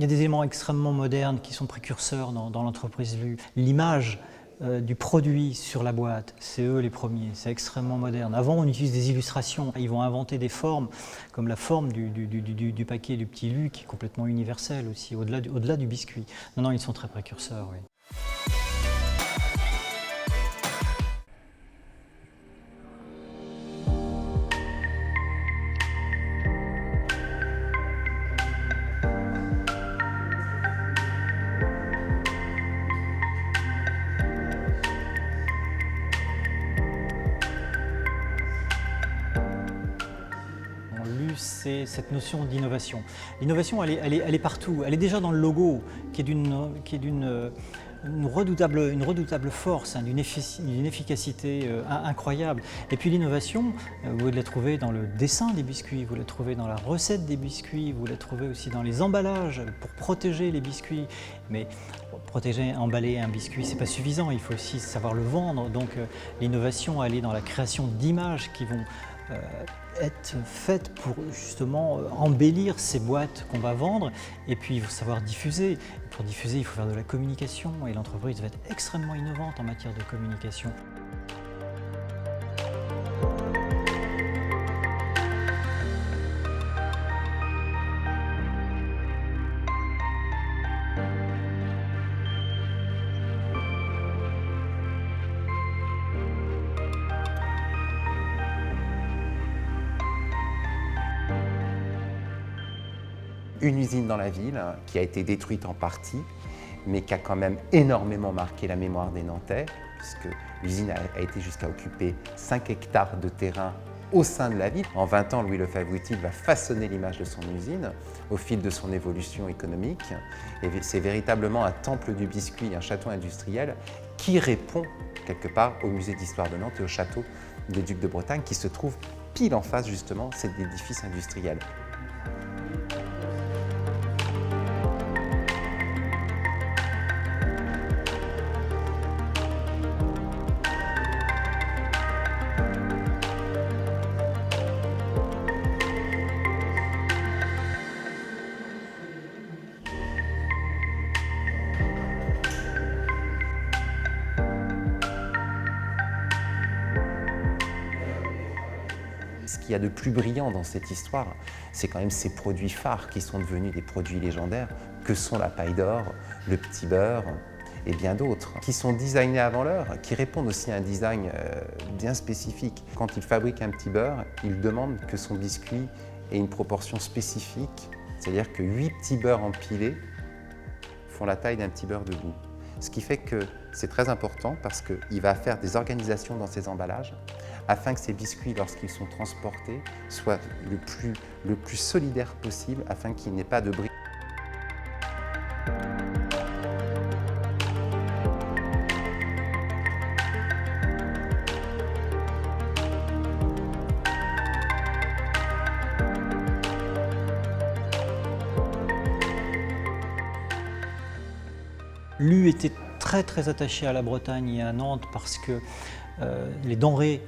y a des éléments extrêmement modernes qui sont précurseurs dans l'entreprise Lu. L'image du produit sur la boîte, c'est eux les premiers, c'est extrêmement moderne. Avant, on utilise des illustrations. Ils vont inventer des formes, comme la forme du paquet du petit Lu, qui est complètement universelle aussi, au-delà du biscuit. Non, ils sont très précurseurs, oui. C'est cette notion d'innovation. L'innovation, elle est partout. Elle est déjà dans le logo, qui est d'une redoutable force, hein, d'une efficacité incroyable. Et puis l'innovation, vous la trouvez dans le dessin des biscuits, vous la trouvez dans la recette des biscuits, vous la trouvez aussi dans les emballages pour protéger les biscuits. Mais protéger, emballer un biscuit, c'est pas suffisant, il faut aussi savoir le vendre. Donc l'innovation, elle est dans la création d'images qui vont être faites pour justement embellir ces boîtes qu'on va vendre, et puis il faut savoir diffuser. Pour diffuser, il faut faire de la communication, et l'entreprise va être extrêmement innovante en matière de communication. Une usine dans la ville qui a été détruite en partie, mais qui a quand même énormément marqué la mémoire des Nantais, puisque l'usine a été jusqu'à occuper 5 hectares de terrain au sein de la ville. En 20 ans, Louis Lefebvre-Utile va façonner l'image de son usine au fil de son évolution économique. Et c'est véritablement un temple du biscuit, un château industriel qui répond quelque part au musée d'histoire de Nantes et au château des Ducs de Bretagne, qui se trouve pile en face justement de cet édifice industriel. Ce qu'il y a de plus brillant dans cette histoire, c'est quand même ces produits phares qui sont devenus des produits légendaires, que sont la paille d'or, le petit beurre et bien d'autres, qui sont designés avant l'heure, qui répondent aussi à un design bien spécifique. Quand il fabrique un petit beurre, il demande que son biscuit ait une proportion spécifique, c'est-à-dire que 8 petits beurres empilés font la taille d'un petit beurre debout. Ce qui fait que c'est très important parce qu'il va faire des organisations dans ses emballages afin que ces biscuits, lorsqu'ils sont transportés, soient le plus solidaires possible afin qu'il n'ait pas de bris. Lu était très attaché à la Bretagne et à Nantes parce que les denrées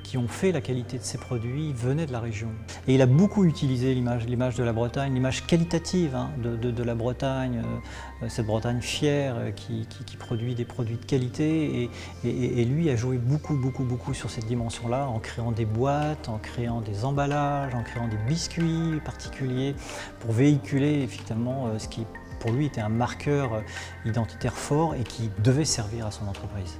qui ont fait la qualité de ses produits venaient de la région. Et il a beaucoup utilisé l'image de la Bretagne, l'image qualitative de la Bretagne, cette Bretagne fière qui produit des produits de qualité. Et lui a joué beaucoup sur cette dimension-là, en créant des boîtes, en créant des emballages, en créant des biscuits particuliers pour véhiculer effectivement ce qui pour lui était un marqueur identitaire fort et qui devait servir à son entreprise.